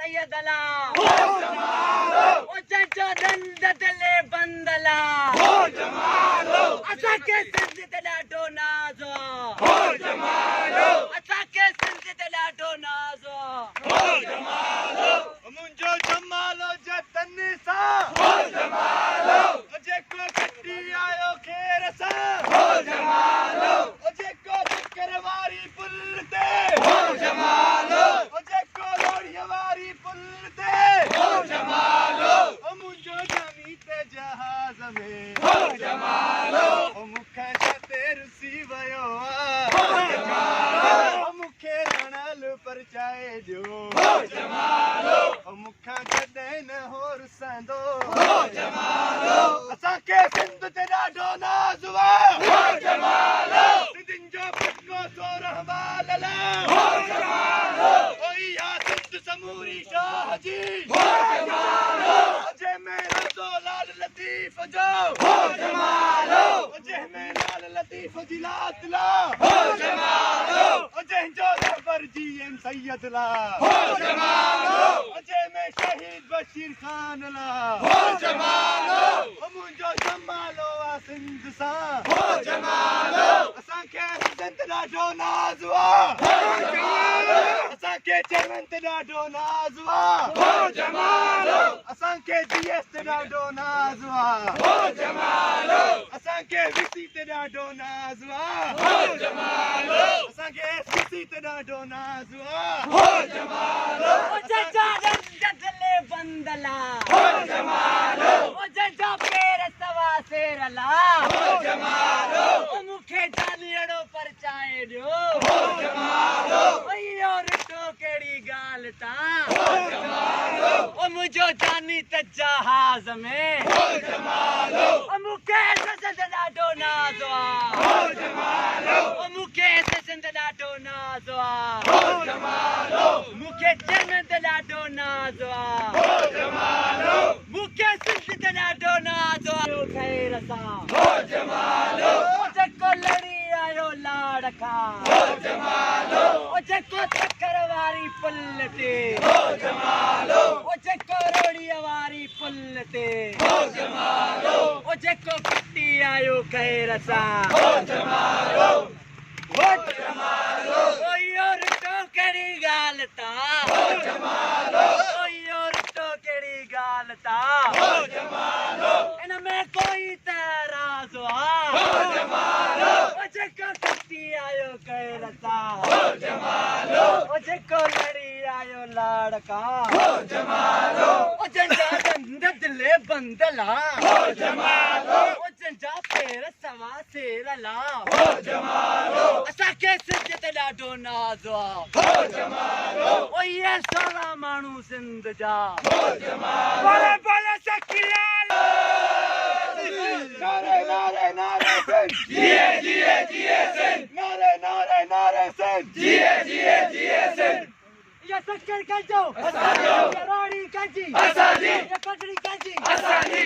सैयदला जंहिंजो दंद दिले बंदला असांखे सिंध ते ॾाढो नाज़ असांखे सिंध ते ॾाढो नाज़ मुंहिंजो जमालो जतन सां जेको कटी आयो खेर सां जेको चकर वारी पुल ते जेको लोड़ीअ वारी पुल ते मुंहिंजो जानी ते जहाज़ में मूंखे छते रुसी वियो मूंखे रणल परचाए ॾियो मूंखां कॾहिं न हो रुसंदो असांखे सिंध ते ॾाढो नाज़ सिंधियुनि जो पक्को सोरह बालला इहा सिंध समूरी शाह जी जंहिंमें रज़ो लाल लतीफ़ जो जंहिंमें लाल लतीफ़ जी लात ला जंहिंजो रहबर जी एम सैयद ला जंहिंमें शहीद बशीर खान ला मुंहिंजो जमालो आहे सिंध सां असांखे सिंध ॾाढो नाज़ असांखे चवनि ते ॾाढो नाज़ असांखे जीएस ते ॾाढो नाज़ असांखे विसी ते ॾाढो नाज़ असांखे एससी ते ॾाढो नाज़ जंहिंजो दंद दिले बंदला जंहिंजो पेर सवा सेरला मूंखे जालीअड़ो परचाए ॾियो इहो रिटो कहिड़ी ॻाल्हि ता मुंहिंजो जानी त जहाज़ में मूंखे सिंध ॾाढो नाज़ मूंखे सिंध ॾाढो नाज़ मूंखे चवनि ते ॾाढो नाज़ मूंखे सिंध ते ॾाढो नाज़ ख़ैर सां जेको लड़ी आयो लाड़ खां जेको चकर वारी पुल ते जेको रोड़ीअ वारी पुल ते जेको कटी आयो ख़ैर सां इहो रिटो कहिड़ी ॻाल्हि ता इहो रिटो कहिड़ी ॻाल्हि ता इन में कोई त राज़ जेको कटी आयो ख़ैर सां जेको लड़ी आयो लाड़का जंहिंजा दंद दिले बंदला जंहिंजा पेर सवा सेरला असांखे सिंध ते ॾाढो नाज़ इहे 16 माण्हू सिंध जा बोले बोले सखीलाल नारे नारे नारे सिंध जिए जिए जिए सिंध नारे नारे नारे सिंध जिए जिए जिए सिंध ये सक्कर कंजो असांजो ये रोड़ी कंजी असांजी ये पटड़ी कंजी असांजी